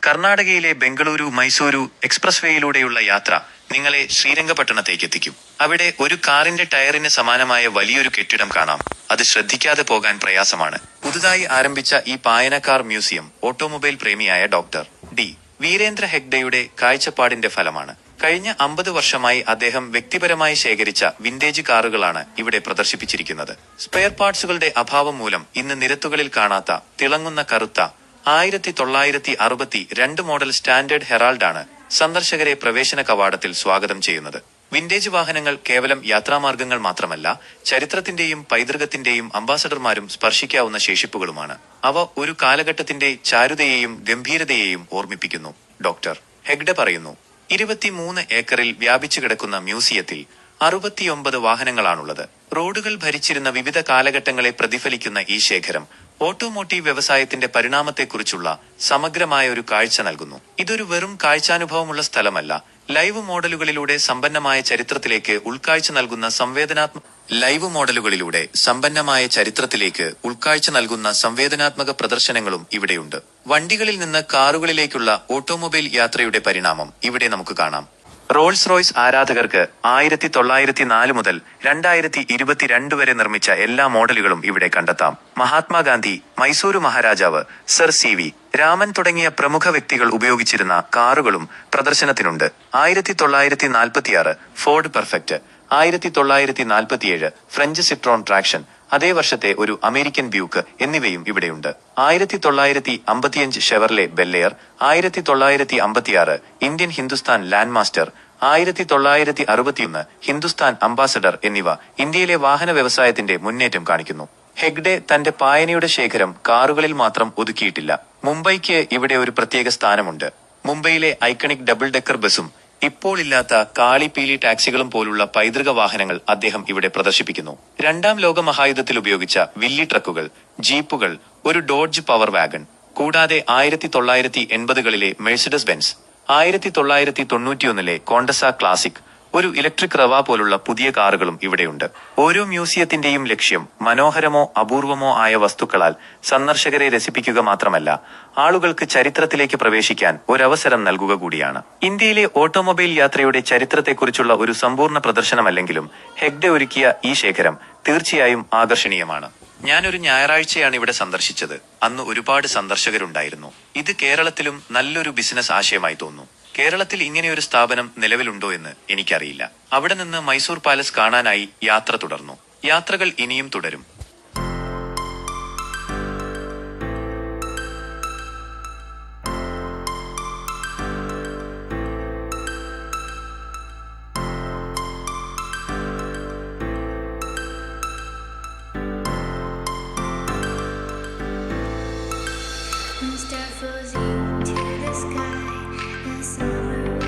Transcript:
കർണാടകയിലെ ബംഗളൂരു മൈസൂരു എക്സ്പ്രസ് വേയിലൂടെയുള്ള യാത്ര നിങ്ങളെ ശ്രീരംഗപട്ടണത്തേക്ക് എത്തിക്കും. അവിടെ ഒരു കാറിന്റെ ടയറിന് സമാനമായ വലിയൊരു കെട്ടിടം കാണാം. അത് ശ്രദ്ധിക്കാതെ പോകാൻ പ്രയാസമാണ്. പുതുതായി ആരംഭിച്ച ഈ പായനക്കാർ മ്യൂസിയം ഓട്ടോമൊബൈൽ പ്രേമിയായ ഡോക്ടർ ഡി വീരേന്ദ്ര ഹെഗ്ഡെയുടെ കാഴ്ചപ്പാടിന്റെ ഫലമാണ്. കഴിഞ്ഞ 50 വർഷമായി അദ്ദേഹം വ്യക്തിപരമായി ശേഖരിച്ച വിന്റേജ് കാറുകളാണ് ഇവിടെ പ്രദർശിപ്പിച്ചിരിക്കുന്നത്. സ്പെയർ പാർട്സുകളുടെ അഭാവം മൂലം ഇന്ന് നിരത്തുകളിൽ കാണാത്ത തിളങ്ങുന്ന കറുത്ത 1962 മോഡൽ സ്റ്റാൻഡേർഡ് ഹെറാൾഡാണ് സന്ദർശകരെ പ്രവേശന കവാടത്തിൽ സ്വാഗതം ചെയ്യുന്നത്. വിന്റേജ് വാഹനങ്ങൾ കേവലം യാത്രാമാർഗങ്ങൾ മാത്രമല്ല, ചരിത്രത്തിന്റെയും പൈതൃകത്തിന്റെയും അംബാസഡർമാരും സ്പർശിക്കാവുന്ന ശേഷിപ്പുകളുമാണ്. അവ ഒരു കാലഘട്ടത്തിന്റെ ചാരുതയെയും ഗംഭീരതയെയും ഓർമ്മിപ്പിക്കുന്നു. ഡോക്ടർ ഹെഗ്ഡെ പറയുന്നു, 23 ഏക്കറിൽ വ്യാപിച്ചു കിടക്കുന്ന മ്യൂസിയത്തിൽ 69 വാഹനങ്ങളാണുള്ളത്. റോഡുകൾ ഭരിച്ചിരുന്ന വിവിധ കാലഘട്ടങ്ങളെ പ്രതിഫലിക്കുന്ന ഈ ശേഖരം ഓട്ടോമോട്ടീവ് വ്യവസായത്തിന്റെ പരിണാമത്തെക്കുറിച്ചുള്ള സമഗ്രമായ ഒരു കാഴ്ച നൽകുന്നു. ഇതൊരു വെറും കാഴ്ചാനുഭവമുള്ള സ്ഥലമല്ല, ലൈവ് മോഡലുകളിലൂടെ സമ്പന്നമായ ചരിത്രത്തിലേക്ക് ഉൾക്കാഴ്ച നൽകുന്ന സംവേദനാത്മക പ്രദർശനങ്ങളും ഇവിടെയുണ്ട്. വണ്ടികളിൽ നിന്ന് കാറുകളിലേക്കുള്ള ഓട്ടോമൊബൈൽ യാത്രയുടെ പരിണാമം ഇവിടെ നമുക്ക് കാണാം. റോൾസ് റോയ്സ് ആരാധകർക്ക് 1904 മുതൽ 2022 വരെ നിർമ്മിച്ച എല്ലാ മോഡലുകളും ഇവിടെ കണ്ടെത്താം. മഹാത്മാഗാന്ധി, മൈസൂരു മഹാരാജാവ്, സർ CV രാമൻ തുടങ്ങിയ പ്രമുഖ വ്യക്തികൾ ഉപയോഗിച്ചിരുന്ന കാറുകളും പ്രദർശനത്തിനുണ്ട്. 1946 Ford Perfect, 1947 French Citroen Traction, അതേ വർഷത്തെ ഒരു അമേരിക്കൻ ബ്യൂക്ക് എന്നിവയും ഇവിടെയുണ്ട്. 1955 Chevrolet Bel Air, 1956 Indian Hindustan Land Master, 1961 Hindustan Ambassador എന്നിവ ഇന്ത്യയിലെ വാഹന വ്യവസായത്തിന്റെ മുന്നേറ്റം കാണിക്കുന്നു. ഹെഗ്ഡെ തന്റെ പായനയുടെ ശേഖരം കാറുകളിൽ മാത്രം ഒതുക്കിയിട്ടില്ല. മുംബൈക്ക് ഇവിടെ ഒരു പ്രത്യേക സ്ഥാനമുണ്ട്. മുംബൈയിലെ ഐക്കണിക് ഡബിൾ ഡെക്കർ ബസും ഇപ്പോൾ ഇല്ലാത്ത കാളി പീലി ടാക്സികളും പോലുള്ള പൈതൃക വാഹനങ്ങൾ അദ്ദേഹം ഇവിടെ പ്രദർശിപ്പിക്കുന്നു. 2ാം ലോക മഹായുദ്ധത്തിൽ ഉപയോഗിച്ച വില്ലി ട്രക്കുകൾ, ജീപ്പുകൾ, ഒരു ഡോഡ്ജ് പവർ വാഗൺ, കൂടാതെ 1980കളിലെ മെഴ്സിഡസ് ബെൻസ്, 1991ലെ കോണ്ടസ ക്ലാസിക്, ഒരു ഇലക്ട്രിക് റവ പോലുള്ള പുതിയ കാറുകളും ഇവിടെയുണ്ട്. ഓരോ മ്യൂസിയത്തിന്റെയും ലക്ഷ്യം മനോഹരമോ അപൂർവമോ ആയ വസ്തുക്കളാൽ സന്ദർശകരെ രസിപ്പിക്കുക മാത്രമല്ല, ആളുകൾക്ക് ചരിത്രത്തിലേക്ക് പ്രവേശിക്കാൻ ഒരവസരം നൽകുക കൂടിയാണ്. ഇന്ത്യയിലെ ഓട്ടോമൊബൈൽ യാത്രയുടെ ചരിത്രത്തെക്കുറിച്ചുള്ള ഒരു സമ്പൂർണ്ണ പ്രദർശനമല്ലെങ്കിലും ഹെഗ്ഡെ ഒരുക്കിയ ഈ ശേഖരം തീർച്ചയായും ആകർഷണീയമാണ്. ഞാനൊരു ഞായറാഴ്ചയാണ് ഇവിടെ സന്ദർശിച്ചത്. അന്ന് ഒരുപാട് സന്ദർശകരുണ്ടായിരുന്നു. ഇത് കേരളത്തിലും നല്ലൊരു ബിസിനസ് ആശയമായി തോന്നുന്നു. കേരളത്തിൽ ഇങ്ങനെയൊരു സ്ഥാപനം നിലവിലുണ്ടോ എന്ന് എനിക്കറിയില്ല. അവിടെ നിന്ന് മൈസൂർ പാലസ് കാണാനായി യാത്ര തുടർന്നു. യാത്രകൾ ഇനിയും തുടരും. Stars falling to the sky, the summer